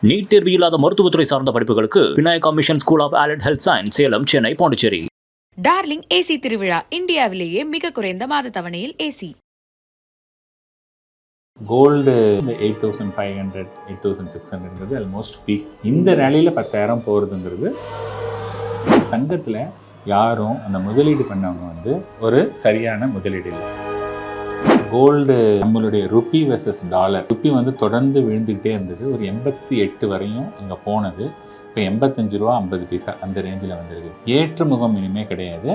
NEET தேர்வு இல்லாத மருத்துவத்துறை சார்ந்த படிப்புகளுக்கு Vinayaka mission school of allied health science, Salem, Chennai, Pondicherry. Darling AC திருவிழா, இந்தியாவிலேயே மிக குறைந்த மாத தவணையில் ஏசி. Gold 8500 8600 almost peak. இந்த ரேலியில் 10,000 போகிறதுங்கிறது தங்கத்தில் யாரும் அந்த முதலீடு பண்ணவங்க ஒரு சரியான முதலீடு இல்லை. கோல்டு நம்மளுடைய ருப்பி வெர்சஸ் டாலர், ருப்பி தொடர்ந்து விழுந்துக்கிட்டே இருந்தது. ஒரு 88 வரையும் அங்கே போனது. இப்போ 85 ரூபா 50 பைசா அந்த ரேஞ்சில் வந்திருக்கு. ஏற்று முகம் இனிமே கிடையாது.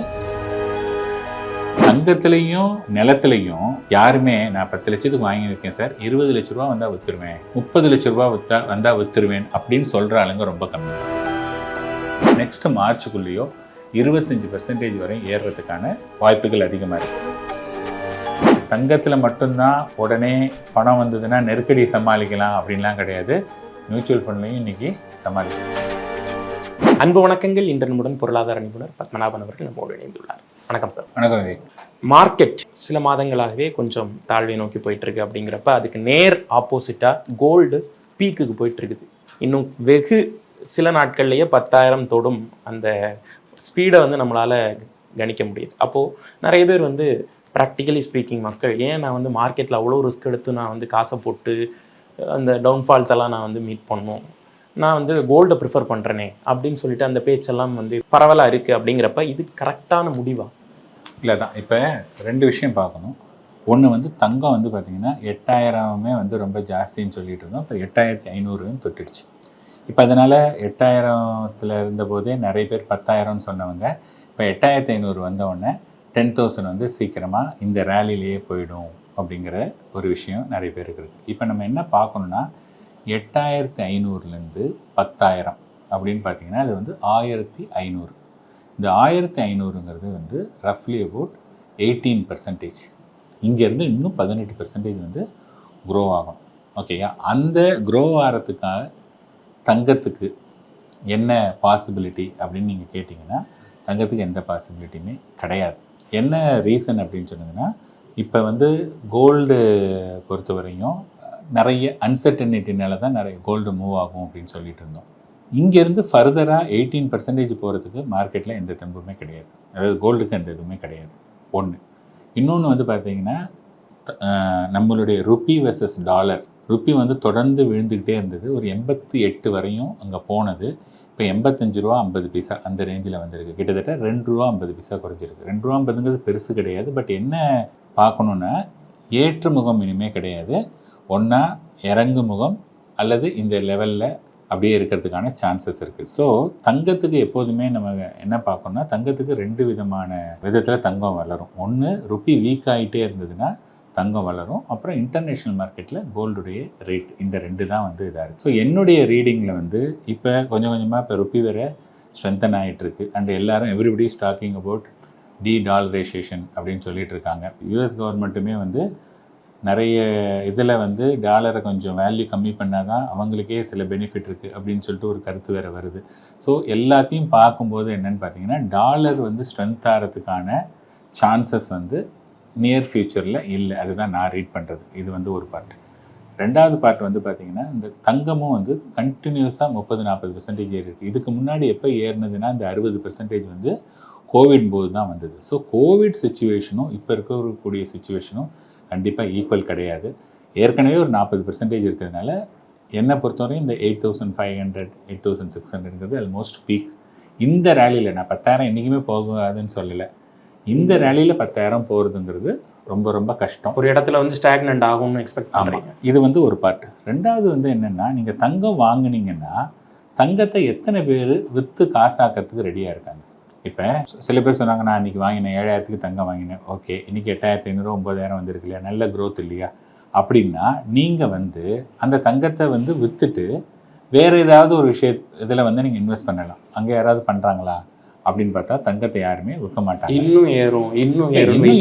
தங்கத்திலையும் நிலத்திலையும் யாருமே நான் 10 லட்சத்துக்கு வாங்கியிருக்கேன் சார், 20 லட்ச ரூபா வந்தால் விற்றுருவேன், 30 லட்ச ரூபா வந்தால் விற்றுருவேன் அப்படின்னு சொல்கிற ஆளுங்க ரொம்ப கம்மி. நெக்ஸ்ட் மார்ச்சுக்குள்ளேயோ 25% வரை ஏறுறதுக்கான வாய்ப்புகள் அதிகமாக இருக்குது. தங்கத்தில் மட்டும்தான் உடனே பணம் வந்ததுன்னா நெருக்கடி சமாளிக்கலாம் அப்படின்லாம் கிடையாது. மியூச்சுவல் ஃபண்ட்லையும் இன்னைக்கு சமாளிக்கலாம். அன்பு வணக்கங்கள். இன்று நம்முடன் பொருளாதார நிபுணர் பத்மநாபன் அவர்கள் நம்மோடு இணைந்துள்ளார். வணக்கம் சார். வணக்கம். மார்க்கெட் சில மாதங்களாகவே கொஞ்சம் தாழ்வை நோக்கி போயிட்டு இருக்கு. அப்படிங்கிறப்ப அதுக்கு நேர் ஆப்போசிட்டா கோல்டு பீக்குக்கு போயிட்டு இருக்குது. இன்னும் வெகு சில நாட்கள்லேயே 10,000 தொடும் அந்த ஸ்பீடை நம்மளால கணிக்க முடியுது. அப்போது நிறைய பேர் ப்ராக்டிக்கலி ஸ்பீக்கிங் மக்கள், ஏன் நான் மார்க்கெட்டில் அவ்வளோ ரிஸ்க் எடுத்து நான் காசை போட்டு அந்த டவுன்ஃபால்ஸ் எல்லாம் நான் மீட் பண்ணணும், நான் கோல்டை ப்ரிஃபர் பண்ணுறேனே அப்படின்னு சொல்லிட்டு அந்த பேச்செல்லாம் பரவலாக இருக்குது. அப்படிங்கிறப்ப இது கரெக்டான முடிவா? இல்லை தான். இப்போ 2 விஷயம் பார்க்கணும். ஒன்று தங்கம் பார்த்தீங்கன்னா 8,000 ரொம்ப ஜாஸ்தின்னு சொல்லிட்டு இருந்தோம். இப்போ 8,500 தொட்டுடுச்சு. இப்போ அதனால் 8,000 இருந்தபோதே நிறைய பேர் 10,000 சொன்னவங்க இப்போ 8,500 வந்தவுடனே 10,000 சீக்கிரமாக இந்த ரேலிலேயே போயிடும் அப்படிங்கிற ஒரு விஷயம் நிறைய பேருக்கு இருக்குது. இப்போ நம்ம என்ன பார்க்கணுன்னா 8,500லேருந்து 10,000 அப்படின்னு பார்த்தீங்கன்னா அது 1,500. இந்த 1,500ங்கிறது ரஃப்லி அபவுட் 18%. இங்கேருந்து இன்னும் 18% க்ரோ ஆகும். ஓகேயா? அந்த க்ரோ ஆகிறதுக்காக தங்கத்துக்கு என்ன பாசிபிலிட்டி அப்படின்னு நீங்கள் கேட்டிங்கன்னா தங்கத்துக்கு எந்த பாசிபிலிட்டியுமே கிடையாது. என்ன ரீசன் அப்படின்னு சொன்னதுன்னா, இப்போ கோல்டு பொறுத்தவரையும் நிறைய அன்சர்டனிட்டினால தான் நிறைய கோல்டு மூவ் ஆகும் அப்படின்னு சொல்லிட்டு இருந்தோம். இங்கேருந்து ஃபர்தராக 18% போகிறதுக்கு மார்க்கெட்டில் எந்த தெம்புமே கிடையாது. அதாவது கோல்டுக்கு எந்த இதுவுமே கிடையாது. ஒன்று. இன்னொன்று பார்த்தீங்கன்னா நம்மளுடைய ருப்பி வெர்சஸ் டாலர், ருப்பி தொடர்ந்து விழுந்துக்கிட்டே இருந்தது. ஒரு 88 வரையும் அங்கே போனது. இப்போ 85 ரூபா 50 பைசா அந்த ரேஞ்சில் வந்திருக்கு. கிட்டத்தட்ட 2 ரூபா 50 பைசா குறைஞ்சிருக்கு. 2 ரூபா 50ங்கிறது பெருசு கிடையாது. பட் என்ன பார்க்கணுன்னா, ஏற்று முகம் இனிமே கிடையாது. ஒன்றா இறங்கு முகம் அல்லது இந்த லெவலில் அப்படியே இருக்கிறதுக்கான சான்சஸ் இருக்குது. ஸோ தங்கத்துக்கு எப்போதுமே நம்ம என்ன பார்க்கணுன்னா, தங்கத்துக்கு 2 விதமான விதத்தில் தங்கம் வளரும். ஒன்று, ருப்பி வீக் ஆகிட்டே இருந்ததுன்னா தங்கம் வளரும். அப்புறம் இன்டர்நேஷ்னல் மார்க்கெட்டில் கோல்டுடைய ரேட், இந்த 2 தான் இதாக இருக்குது. ஸோ என்னுடைய ரீடிங்கில் இப்போ கொஞ்சம் கொஞ்சமாக இப்போ ருப்பி வேறு ஸ்ட்ரென்தன் ஆகிட்டுருக்கு. அண்ட் எல்லாரும் எவ்ரிபடி டாக்கிங் அபவுட் டாலரைசேஷன் அப்படின்னு சொல்லிட்டு இருக்காங்க. யூஎஸ் கவர்மெண்ட்டுமே நிறைய இதில் டாலரை கொஞ்சம் வேல்யூ கம்மி பண்ணால் தான் அவங்களுக்கே சில பெனிஃபிட் இருக்குது அப்படின்னு சொல்லிட்டு ஒரு கருத்து வேறு வருது. ஸோ எல்லாத்தையும் பார்க்கும்போது என்னென்னு பார்த்தீங்கன்னா, டாலர் ஸ்ட்ரென்த் ஆகிறதுக்கான சான்சஸ் நியர் ஃப்யூச்சரில் இல்லை. அதுதான் நான் ரீட் பண்ணுறது. இது ஒரு பார்ட். 2வது பார்ட் பார்த்திங்கன்னா, இந்த தங்கமும் கண்டினியூஸாக 30-40% ஏறி இருக்குது. இதுக்கு முன்னாடி எப்போ ஏறினதுன்னா இந்த 60% கோவிட் போது தான் வந்தது. ஸோ கோவிட் சுச்சுவேஷனும் இப்போ இருக்கக்கூடிய சுச்சுவேஷனும் கண்டிப்பாக ஈக்குவல் கிடையாது. ஏற்கனவே ஒரு 40% இருக்கிறதுனால என்னை பொறுத்தவரையும் இந்த 8,500 8,600ங்கிறது ஆல்மோஸ்ட் பீக். இந்த ரேலியில் நான் 10,000 என்றைக்குமே போகாதுன்னு சொல்லலை. இந்த ரேலியில் 10,000 போகிறதுங்கிறது ரொம்ப ரொம்ப கஷ்டம். ஒரு இடத்துல ஸ்டாக்னண்ட் ஆகும்னு எக்ஸ்பெக்ட் பண்ணுறீங்க. இது ஒரு பார்ட். 2வது என்னென்னா, நீங்கள் தங்கம் வாங்கினீங்கன்னா தங்கத்தை எத்தனை பேர் விற்று காசாக்கிறதுக்கு ரெடியாக இருக்காங்க? இப்போ சில பேர் சொன்னாங்க, நான் இன்றைக்கி வாங்கினேன் 7,000க்கு தங்கம் வாங்கினேன். ஓகே, இன்றைக்கி 8,500 9,000 வந்திருக்கு இல்லையா, நல்ல க்ரோத் இல்லையா? அப்படின்னா நீங்கள் அந்த தங்கத்தை விற்றுட்டு வேறு ஏதாவது ஒரு இதில் நீங்கள் இன்வெஸ்ட் பண்ணலாம். அங்கே யாராவது பண்ணுறாங்களா அப்படின்னு பார்த்தா தங்கத்தை யாருமே விற்க மாட்டாங்க. இன்னும்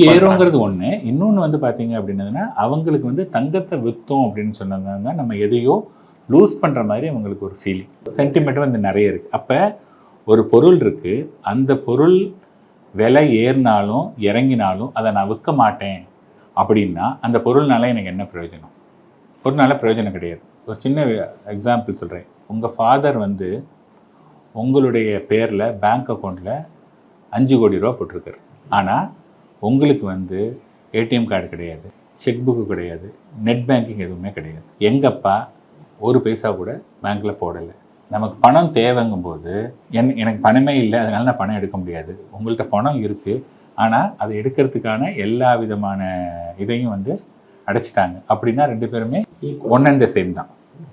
ஏறுங்கிறது ஒன்று. இன்னொன்று பார்த்தீங்க அப்படின்னதுன்னா, அவங்களுக்கு தங்கத்தை விற்றோம் அப்படின்னு சொன்னதுனால தான் நம்ம எதையோ லூஸ் பண்ணுற மாதிரி அவங்களுக்கு ஒரு ஃபீலிங், சென்டிமெண்ட் நிறைய இருக்குது. அப்போ ஒரு பொருள் இருக்குது, அந்த பொருள் விலை ஏறினாலும் இறங்கினாலும் அதை நான் விற்க மாட்டேன் அப்படின்னா அந்த பொருள்னால எனக்கு என்ன பிரயோஜனம்? பொருள்னால பிரயோஜனம் கிடையாது. ஒரு சின்ன எக்ஸாம்பிள் சொல்கிறேன். உங்கள் ஃபாதர் வந்து உங்களுடைய பேரில் பேங்க் அக்கௌண்ட்டில் 5 கோடி ரூபா போட்டிருக்காரு. ஆனால் உங்களுக்கு வந்து ஏடிஎம் கார்டு கிடையாது, செக் புக்கு கிடையாது, நெட் பேங்கிங் எதுவுமே கிடையாது. எங்கப்பா ஒரு பைசா கூட பேங்க்கில் போடலை. நமக்கு பணம் தேவைங்கும்போது எனக்கு பணமே இல்லை, அதனால நான் பணம் எடுக்க முடியாது. உங்கள்கிட்ட பணம் இருக்குது, ஆனால் அதை எடுக்கிறதுக்கான எல்லா விதமான இதையும் வந்து அடைச்சிட்டாங்க. அப்படின்னா 2 பேருமே ஒன் அண்ட் த சேம் தான்.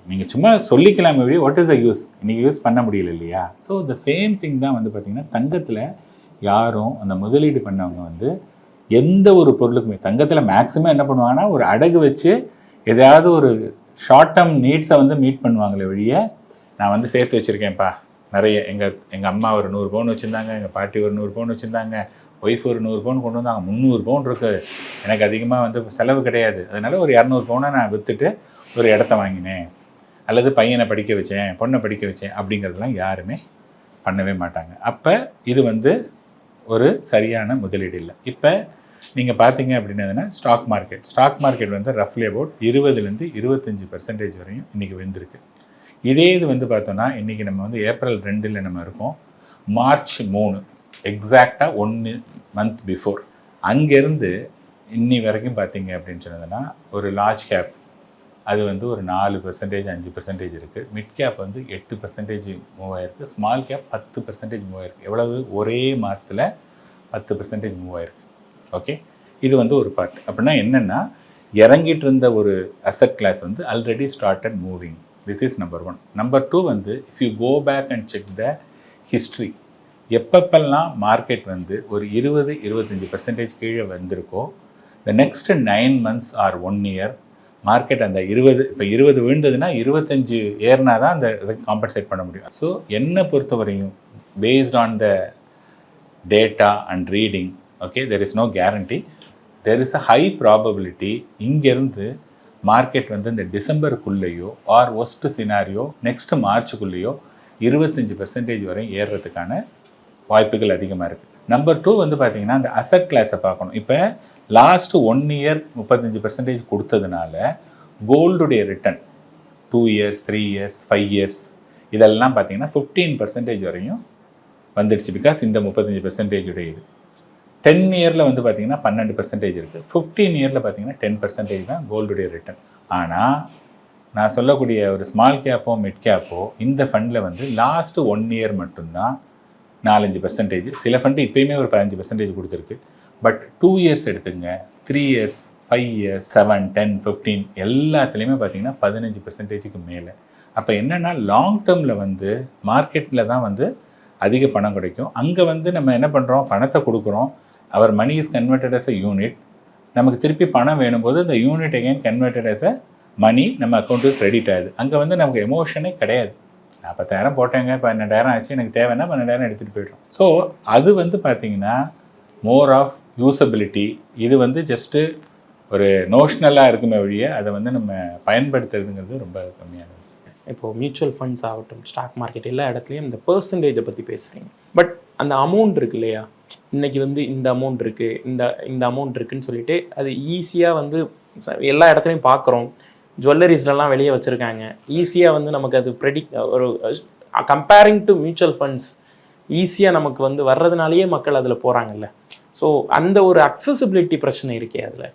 நீங்கள் சும்மா சொல்லிக்கலாம், வாட் இஸ் த யூஸ், இன்றைக்கி யூஸ் பண்ண முடியல இல்லையா? ஸோ த சேம் திங் தான் வந்து பார்த்திங்கன்னா தங்கத்தில் யாரும் அந்த முதலீடு பண்ணவங்க வந்து எந்த ஒரு பொருளுக்குமே தங்கத்தில் மேக்ஸிமம் என்ன பண்ணுவாங்கன்னா ஒரு அடகு வச்சு எதாவது ஒரு ஷார்ட் டேர்ம் நீட்ஸை வந்து மீட் பண்ணுவாங்களே வழிய, நான் வந்து சேர்த்து வச்சுருக்கேன்ப்பா நிறைய, எங்கள் அம்மா ஒரு 100 பவுன் வச்சுருந்தாங்க, எங்கள் பாட்டி ஒரு 100 பவுன் வச்சுருந்தாங்க, ஒய்ஃப் ஒரு 100 பவுன் கொண்டு வந்தாங்க, 300 பவுன் இருக்குது, எனக்கு அதிகமாக வந்து செலவு கிடையாது, அதனால் ஒரு 200 பவுனை நான் விற்றுட்டு ஒரு இடத்த வாங்கினேன், அல்லது பையனை படிக்க வச்சேன், பொண்ணை படிக்க வச்சேன் அப்படிங்கிறதுலாம் யாருமே பண்ணவே மாட்டாங்க. அப்போ இது வந்து ஒரு சரியான முதலீடு இல்லை. இப்போ நீங்கள் பார்த்தீங்க அப்படின்னதுன்னா ஸ்டாக் மார்க்கெட் வந்து ரஃப்லி அபவுட் 20லேருந்து 25% வரையும் இன்றைக்கி விழுந்திருக்கு. இதே இது வந்து பார்த்தோன்னா இன்றைக்கி நம்ம வந்து ஏப்ரல் 2 நம்ம இருக்கோம், மார்ச் 3 எக்ஸாக்டாக 1 மந்த் பிஃபோர் அங்கேருந்து இன்னி வரைக்கும் பார்த்தீங்க அப்படின்னு சொன்னதுன்னா ஒரு லார்ஜ் கேப் அது வந்து ஒரு 4%, 5% இருக்குது. மிட் கேப் வந்து 8% மூவ் ஆயிருக்கு. ஸ்மால் கேப் 10% மூவ் ஆயிருக்கு. எவ்வளவு? ஒரே மாதத்தில் 10% மூவ் ஆயிருக்கு. ஓகே, இது வந்து ஒரு பார்ட். அப்படின்னா என்னென்னா இறங்கிட்டு இருந்த ஒரு அசட் கிளாஸ் வந்து already started moving. This is number 1. Number 2 வந்து if you go back and check the history, எப்பப்பெல்லாம் மார்க்கெட் வந்து ஒரு 20-25% கீழே வந்திருக்கோ, the next 9 months or 1 year market அந்த 20 விழுந்ததுன்னா 25 ஏறினா தான் அந்த இதை காம்பன்சேட் பண்ண முடியும். ஸோ என்னை பொறுத்தவரையும் based on the data and reading, okay, there is no guarantee, there is a high probability இங்கேருந்து மார்க்கெட் வந்து இந்த டிசம்பருக்குள்ளேயோ ஆர் ஒஸ்ட் சினாரியோ நெக்ஸ்ட் மார்ச்சுக்குள்ளேயோ 25% வரை ஏறுறதுக்கான வாய்ப்புகள் அதிகமாக இருக்குது. நம்பர் 2 வந்து பார்த்தீங்கன்னா அந்த அசட் கிளாஸை பார்க்கணும். இப்போ லாஸ்ட்டு 1 year 35% கொடுத்ததுனால கோல்டுடைய ரிட்டர்ன் 2 years, 3 years, 5 years இதெல்லாம் பார்த்தீங்கன்னா 15% வரையும் வந்துடுச்சு. பிகாஸ் இந்த 35% உடைய இது 10 yearல வந்து பார்த்தீங்கன்னா 12% இருக்குது. 15 yearல பார்த்தீங்கன்னா 10% தான் கோல்டுடைய ரிட்டர்ன். ஆனால் நான் சொல்லக்கூடிய ஒரு ஸ்மால் கேப்போ மிட் கேப்போ இந்த ஃபண்டில் வந்து லாஸ்ட்டு 1 year மட்டும்தான் 4-5%. சில ஃபண்டு இப்போயுமே ஒரு 15% கொடுத்துருக்கு. பட் 2 years எடுத்துங்க, 3 years, 5 years, 7, 10, 15 எல்லாத்துலேயுமே பார்த்தீங்கன்னா 15%க்கு மேலே. அப்போ என்னென்னா லாங் டேர்மில் வந்து மார்க்கெட்டில் தான் வந்து அதிக பணம் கிடைக்கும். அங்கே வந்து நம்ம என்ன பண்ணுறோம், பணத்தை கொடுக்குறோம், அவர் money is converted as a unit, நமக்கு திருப்பி பணம் வேணும்போது இந்த unit again converted as a money நம்ம அக்கௌண்ட்டுக்கு கிரெடிட் ஆகுது. அங்கே வந்து நமக்கு எமோஷனே கிடையாது. 40,000 போட்டேங்க, 12,000 ஆச்சு, எனக்கு தேவைன்னா 12,000 எடுத்துகிட்டு போய்டும். ஸோ அது வந்து பார்த்திங்கன்னா மோர் ஆஃப் யூசபிலிட்டி. இது வந்து ஜஸ்ட்டு ஒரு நோஷ்னலாக இருக்குமே வழியே அதை வந்து நம்ம பயன்படுத்துறதுங்கிறது ரொம்ப கம்மியானது. இப்போது மியூச்சுவல் ஃபண்ட்ஸ் ஆகட்டும், ஸ்டாக் மார்க்கெட் எல்லா இடத்துலையும் இந்த பெர்சன்டேஜை பற்றி பேசுகிறீங்க. பட் அந்த அமௌண்ட் இருக்கு இல்லையா, இன்றைக்கி வந்து இந்த அமௌண்ட் இருக்குது, இந்த அமௌண்ட் இருக்குதுன்னு சொல்லிட்டு அது ஈஸியாக வந்து எல்லா இடத்துலையும் பார்க்குறோம். ஜுவல்லரிஸ்லாம் வெளியே வச்சுருக்காங்க. ஈஸியாக வந்து நமக்கு அது ஒரு கம்பேரிங் டு மியூச்சுவல் ஃபண்ட்ஸ் ஈஸியாக நமக்கு வந்து வர்றதுனாலேயே மக்கள் அதில் போகிறாங்கல்ல. ஸோ அந்த ஒரு அக்சசிபிலிட்டி பிரச்சனை இருக்கே அதில்.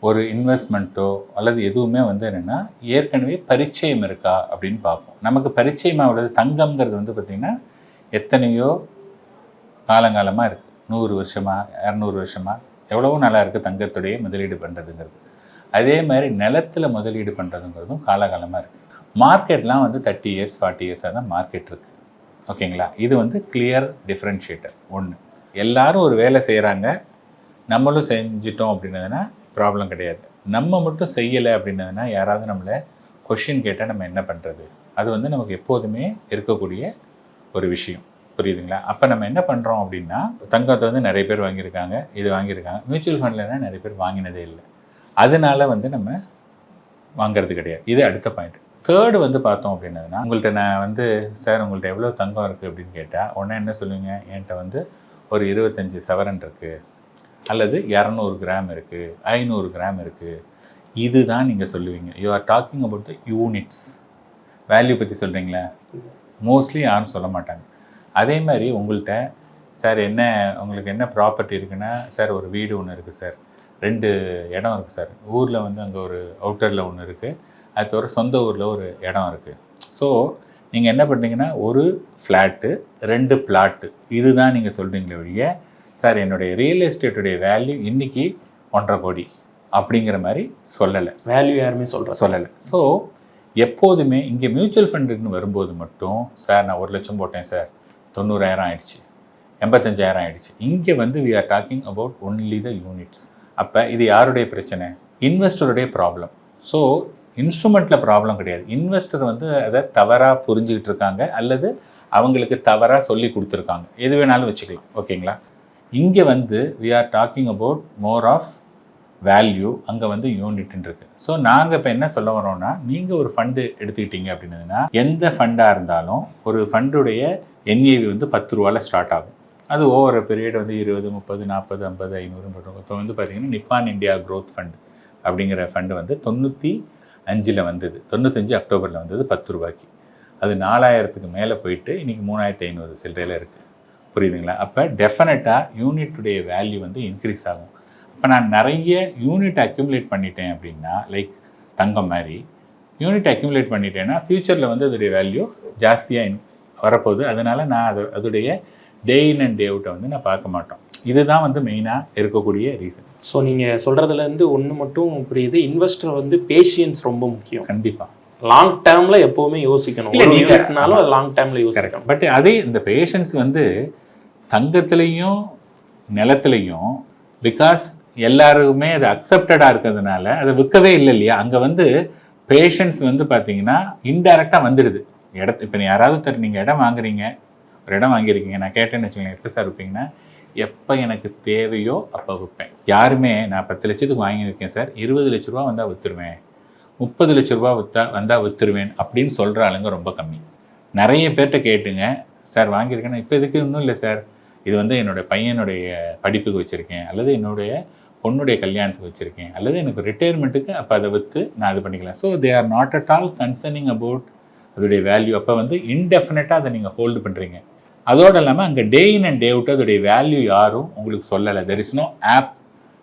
ஒரு இன்வெஸ்ட்மெண்ட்டோ அல்லது எதுவுமே வந்து என்னென்னா ஏற்கனவே பரிச்சயம் இருக்கா அப்படின்னு பார்ப்போம். நமக்கு பரிச்சயமாக உள்ளது தங்கம்ங்கிறது வந்து பார்த்திங்கன்னா எத்தனையோ காலங்காலமாக இருக்குது. 100 வருஷமாக 200 வருஷமாக எவ்வளவோ நல்லா இருக்குது தங்கத்துடைய முதலீடு பண்ணுறதுங்கிறது. அதே மாதிரி நிலத்தில் முதலீடு பண்ணுறதுங்கிறதும் காலகாலமாக இருக்குது. மார்க்கெட்லாம் வந்து 30 years 40 years தான் மார்க்கெட் இருக்குது. ஓகேங்களா, இது வந்து கிளியர் டிஃப்ரென்ஷியேட்டர். ஒன்று, எல்லாரும் ஒரு வேலை செய்கிறாங்க, நம்மளும் செஞ்சிட்டோம் அப்படின்னதுன்னா ப்ராப்ளம் கிடையாது. நம்ம மட்டும் செய்யலை அப்படின்னதுன்னா யாராவது நம்மளை கொஷின் கேட்டால் நம்ம என்ன பண்ணுறது, அது வந்து நமக்கு எப்போதுமே இருக்கக்கூடிய ஒரு விஷயம். புரியுதுங்களா? அப்போ நம்ம என்ன பண்ணுறோம் அப்படின்னா தங்கத்தை வந்து நிறைய பேர் வாங்கியிருக்காங்க, இது வாங்கியிருக்காங்க. மியூச்சுவல் ஃபண்ட்லன்னா நிறைய பேர் வாங்கினதே இல்லை, அதனால வந்து நம்ம வாங்கிறது கிடையாது. இது அடுத்த பாயிண்ட். தேர்டு வந்து பார்த்தோம் அப்படின்னதுன்னா, உங்கள்கிட்ட நான் வந்து சார் உங்கள்கிட்ட எவ்வளோ தங்கம் இருக்குது அப்படின்னு கேட்டால் உடனே என்ன சொல்லுவீங்க, என்கிட்ட வந்து ஒரு 25 சவரன் இருக்குது, அல்லது 200 கிராம் இருக்குது, 500 கிராம் இருக்குது. இதுதான் நீங்கள் சொல்லுவீங்க. You are talking about the units. Value பற்றி சொல்கிறீங்களா? மோஸ்ட்லி யாரும் சொல்ல மாட்டாங்க. அதே மாதிரி உங்கள்கிட்ட சார் உங்களுக்கு என்ன ப்ராப்பர்ட்டி இருக்குன்னா, சார் ஒரு வீடு ஒன்று இருக்குது சார், 2 இடம் இருக்குது சார், ஊரில் வந்து அங்கே ஒரு அவுட்டரில் ஒன்று இருக்குது, அது தவிர சொந்த ஊரில் ஒரு இடம் இருக்குது. ஸோ நீங்கள் என்ன பண்ணுறீங்கன்னா, ஒரு ஃப்ளாட்டு 2 பிளாட்டு இதுதான் நீங்கள் சொல்கிறீங்களே ஒழிய, சார் என்னுடைய ரியல் எஸ்டேட்டுடைய வேல்யூ இன்றைக்கி 1.5 கோடி அப்படிங்கிற மாதிரி சொல்லலை. வேல்யூ யாருமே சொல்லலை. ஸோ எப்போதுமே இங்கே மியூச்சுவல் ஃபண்டுன்னு வரும்போது மட்டும், சார் நான் 1 லட்சம் போட்டேன் சார், 90,000 ஆயிடுச்சு, 85,000 ஆயிடுச்சு. இங்கே வந்து we are talking about only the units. அப்போ இது யாருடைய பிரச்சனை? இன்வெஸ்டருடைய ப்ராப்ளம். ஸோ இன்ஸ்ட்ருமெண்ட்டில் ப்ராப்ளம் கிடையாது. இன்வெஸ்டர் வந்து அதை தவறாக புரிஞ்சுக்கிட்டு இருக்காங்க, அல்லது அவங்களுக்கு தவறாக சொல்லி கொடுத்துருக்காங்க, எது வேணாலும் வச்சுக்கலாம். ஓகேங்களா? இங்கே வந்து we are talking about more of value, அங்கே வந்து யூனிட்ன்னு இருக்குது. ஸோ நாங்கள் இப்போ என்ன சொல்ல வரோம்னா, நீங்கள் ஒரு ஃபண்டு எடுத்துக்கிட்டீங்க அப்படின்னதுன்னா, எந்த ஃபண்டாக இருந்தாலும் ஒரு ஃபண்டுடைய NAV வந்து 10 ரூபாயில் ஸ்டார்ட் ஆகும். அது ஓவர பீரியட் வந்து 20, 30, 40, 50, 500 போட்டோம். இப்போ வந்து பார்த்தீங்கன்னா நிப்பான் இந்தியா க்ரோத் ஃபண்ட் அப்படிங்கிற ஃபண்டு வந்து 95 வந்தது, 95 அக்டோபரில் வந்தது 10 ரூபாய்க்கு. அது 4000க்கு மேலே போயிட்டு இன்றைக்கி 3500 சில்லறையில் இருக்குது. புரியுதுங்களா? அப்போ டெஃபினட்டாக யூனிட்டுடைய வேல்யூ வந்து இன்க்ரீஸ் ஆகும். இப்போ நான் நிறைய யூனிட் அக்யூமுலேட் பண்ணிட்டேன் அப்படின்னா, லைக் தங்கம் மாதிரி யூனிட் அக்யூமுலேட் பண்ணிட்டேன்னா ஃப்யூச்சரில் வந்து அதோடைய வேல்யூ ஜாஸ்தியாக வரப்போகுது. அதனால் நான் அதோடைய டே இன் அண்ட் டே அவுட்டை வந்து நான் பார்க்க மாட்டோம். இதுதான் வந்து மெயினாக இருக்கக்கூடிய ரீசன். ஸோ நீங்கள் சொல்கிறதுலேருந்து ஒன்று மட்டும் புரியுது, இன்வெஸ்டர் வந்து பேஷியன்ஸ் ரொம்ப முக்கியம். கண்டிப்பாக லாங் டேர்மில் எப்போவுமே யோசிக்கணும். நீங்கனாலும் அது லாங் டேர்மில் யோசிக்கணும். பட் அதே இந்த பேஷன்ஸ் வந்து தங்கத்துலேயும் நிலத்துலையும், பிகாஸ் எல்லாருக்குமே அது அக்செப்டடாக இருக்கிறதுனால அதை விற்கவே இல்லை இல்லையா? அங்கே வந்து பேஷன்ஸ் வந்து பார்த்தீங்கன்னா இன்டைரக்டாக வந்துடுது. இப்போ யாராவது நீங்கள் இடம் வாங்குறீங்க, ஒரு இடம் வாங்கியிருக்கீங்க, நான் கேட்டேன்னு வச்சுக்கோங்க, எப்போ சார் விற்பீங்கன்னா, எப்போ எனக்கு தேவையோ அப்போ விற்பேன். யாருமே நான் 10 லட்சத்துக்கு வாங்கியிருக்கேன் சார், 20 லட்ச ரூபா வந்தால் விற்றுருவேன், 30 லட்ச ரூபா வந்தால் விற்றுருவேன் அப்படின்னு சொல்கிற ஆளுங்க ரொம்ப கம்மி. நிறைய பேர்கிட்ட கேட்டுங்க, சார் வாங்கியிருக்கேன்னா இப்போ இதுக்கு இன்னும் இல்லை சார், இது வந்து என்னோடய பையனுடைய படிப்புக்கு வச்சுருக்கேன், அல்லது என்னுடைய பொண்ணுடைய கல்யாணத்துக்கு வச்சுருக்கேன், அல்லது எனக்கு ரிட்டையர்மெண்ட்டுக்கு, அப்போ அதை விற்று நான் இது பண்ணிக்கலாம். So they are not at all concerning about அதோடைய வேல்யூ. அப்போ வந்து இன்டெஃபினட்டாக அதை நீங்கள் ஹோல்டு பண்ணுறீங்க. அதோடு இல்லாமல் அங்கே day in and day out அதோடைய வேல்யூ யாரும் உங்களுக்கு சொல்லலை. There is no app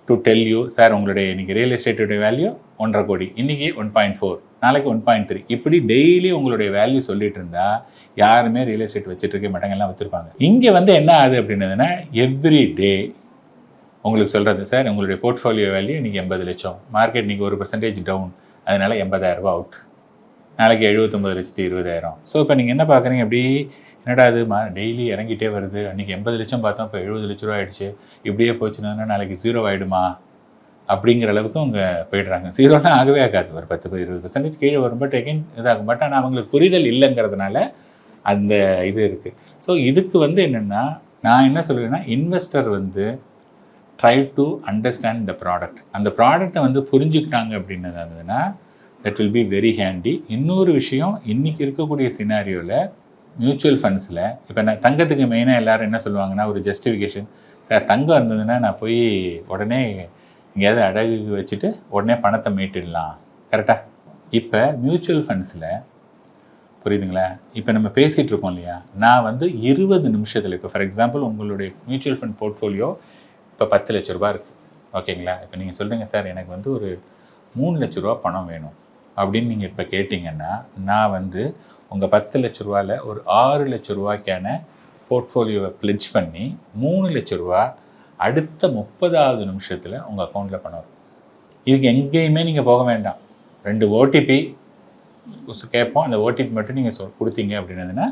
to tell you, sir உங்களுடைய இன்றைக்கி ரியல் எஸ்டேட்டுடைய வேல்யூ 1.5 கோடி, இன்றைக்கி 1.4, நாளைக்கு 1.3, இப்படி டெய்லி உங்களுடைய வேல்யூ சொல்லிட்டு இருந்தால் யாருமே ரியல் எஸ்டேட் வச்சுட்டு இருக்க மாட்டாங்க, எல்லாம் வச்சுருப்பாங்க. இங்கே வந்து என்ன ஆகுது அப்படின்னதுன்னா, எவ்ரி டே உங்களுக்கு சொல்கிறது, சார் உங்களுடைய போர்ட்ஃபோலியோ வேல்யூ இன்றைக்கி 80 லட்சம், மார்க்கெட் இன்றைக்கி 1% டவுன், அதனால் 80,000 ரூபா அவுட், நாளைக்கு 79,20,000. ஸோ இப்போ நீங்கள் என்ன பார்க்குறீங்க, அப்படி என்னடா அது டெய்லி இறங்கிட்டே வருது, அன்றைக்கி 80 லட்சம் பார்த்தோம், இப்போ 70 லட்ச ரூபா ஆகிடுச்சு, இப்படியே போச்சுன்னா நாளைக்கு 0 ஆகிடுமா அப்படிங்கிற அளவுக்கு அவங்க போய்ட்றாங்க. 0னா ஆகவே ஆகாது, ஒரு 10-20% கீழே வரும், பட் எகைன் இதாகும். பட் ஆனால் அவங்களுக்கு புரிதல் இல்லைங்கிறதுனால அந்த இது இருக்குது. ஸோ இதுக்கு வந்து என்னென்னா, நான் என்ன சொல்லுவேன்னா, இன்வெஸ்டர் வந்து try to understand the product. அந்த ப்ராடக்டை வந்து புரிஞ்சுக்கிட்டாங்க அப்படின்னது இருந்ததுன்னா that will be very handy. இன்னொரு விஷயம், இன்றைக்கி இருக்கக்கூடிய சினாரியோவில் மியூச்சுவல் ஃபண்ட்ஸில் இப்போ நான் தங்கத்துக்கு மெயினாக எல்லோரும் என்ன சொல்லுவாங்கன்னா, ஒரு ஜஸ்டிஃபிகேஷன், சார் தங்கம் இருந்ததுன்னா நான் போய் உடனே எங்கேயாவது அடகு வச்சுட்டு உடனே பணத்தை மீட்டிடலாம், கரெக்டாக? இப்போ மியூச்சுவல் ஃபண்ட்ஸில் புரியுதுங்களா, இப்போ நம்ம பேசிகிட்டு இருக்கோம் இல்லையா, நான் வந்து 20 நிமிஷத்தில், இப்போ ஃபார் எக்ஸாம்பிள் உங்களுடைய மியூச்சுவல் ஃபண்ட் போர்ட்ஃபோலியோ இப்போ 10 லட்ச ரூபா இருக்குது, ஓகேங்களா? இப்போ நீங்கள் சொல்கிறீங்க, சார் எனக்கு வந்து ஒரு 3 லட்ச ரூபா பணம் வேணும் அப்படின்னு நீங்கள் இப்போ கேட்டிங்கன்னா, நான் வந்து உங்கள் 10 லட்ச ரூபாவில் ஒரு 6 லட்ச ரூபாய்க்கான போர்ட்ஃபோலியோவை பிளெட்ஜ் பண்ணி 3 லட்ச ரூபா அடுத்த 30வது நிமிஷத்தில் உங்கள் அக்கௌண்ட்டில் பணம் வரும். இதுக்கு எங்கேயுமே நீங்கள் போக வேண்டாம். 2 OTP கேட்போம், அந்த OTP மட்டும் நீங்கள் கொடுத்தீங்க அப்படின்னதுன்னா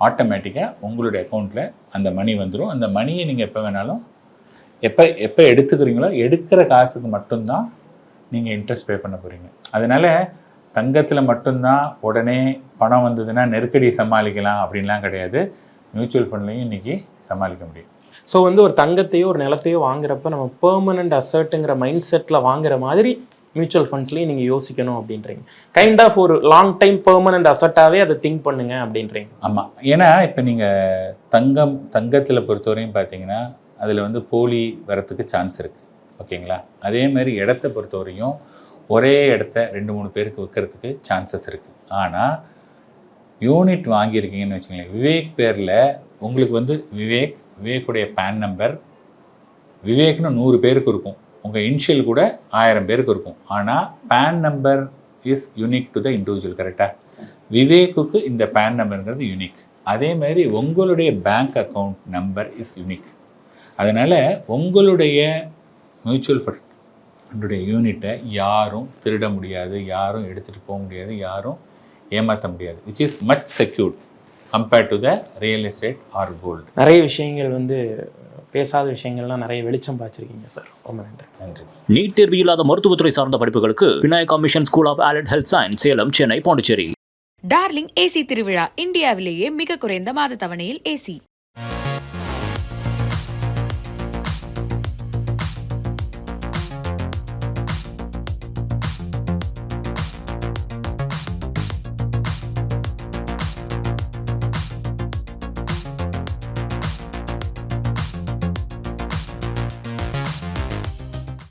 ஆட்டோமேட்டிக்காக உங்களுடைய அக்கௌண்ட்டில் அந்த மணி வந்துடும். அந்த மணியை நீங்கள் எப்போ வேணாலும் எப்போ எடுத்துக்கிறீங்களோ எடுக்கிற காசுக்கு மட்டும்தான் நீங்கள் இன்ட்ரெஸ்ட் பே பண்ண போகிறீங்க. அதனால் தங்கத்தில் மட்டும்தான் உடனே பணம் வந்ததுன்னா நெருக்கடி சமாளிக்கலாம் அப்படின்லாம் கிடையாது. மியூச்சுவல் ஃபண்ட்லையும் இன்றைக்கி சமாளிக்க முடியும். ஸோ வந்து ஒரு தங்கத்தையோ ஒரு நிலத்தையோ வாங்குறப்ப நம்ம பெர்மனண்ட் அசர்ட்டுங்கிற மைண்ட் செட்டில் வாங்குற மாதிரி மியூச்சுவல் ஃபண்ட்ஸ்லேயும் நீங்கள் யோசிக்கணும் அப்படின்றீங்க. கைண்ட் ஆஃப் ஒரு லாங் டைம் பெர்மனண்ட் அசட்டாகவே அதை திங்க் பண்ணுங்க அப்படின்றீங்க. ஆமாம், ஏன்னா இப்போ நீங்கள் தங்கத்தில் பொறுத்தவரையும் பார்த்தீங்கன்னா அதில் வந்து போலி வரத்துக்கு சான்ஸ் இருக்குது, ஓகேங்களா? அதே மாதிரி இடத்த பொறுத்தவரையும் ஒரே இடத்த 2-3 பேருக்கு விற்கிறதுக்கு சான்சஸ் இருக்குது. ஆனால் யூனிட் வாங்கியிருக்கீங்கன்னு வச்சுங்களேன், விவேக் பேரில் உங்களுக்கு வந்து விவேக்குடைய பேன் நம்பர் விவேக்னு 100 பேருக்கு இருக்கும், உங்கள் இனிஷியல் கூட 1000 பேருக்கு இருக்கும். ஆனால் PAN number is unique to the individual. கரெக்டாக? விவேக்குக்கு இந்த பேன் நம்பருங்கிறது யூனிக். அதே மாதிரி உங்களுடைய bank account number is unique. அதனால் உங்களுடைய மியூச்சுவல் ஃபண்டுடைய யூனிட்டை யாரும் திருட முடியாது, யாரும் எடுத்துகிட்டு போக முடியாது, யாரும் ஏமாற்ற முடியாது. Which is much secured compared to the real estate or gold. நிறைய விஷயங்கள் வந்து பேசாத விஷயங்கள்லாம் நிறைய வெளிச்சம் பாய்ச்சிருக்கீங்க சார். ரொம்ப நன்றி. நன்றி. நீட் தேர்வு இல்லாத மருத்துவத்துறை சார்ந்த படிப்புகளுக்கு Vinayaka mission school of allied health science, Salem, Chennai, Pondicherry. Darling AC திருவிழா இந்தியாவிலேயே மிக குறைந்த மாத தவணையில் ஏசி.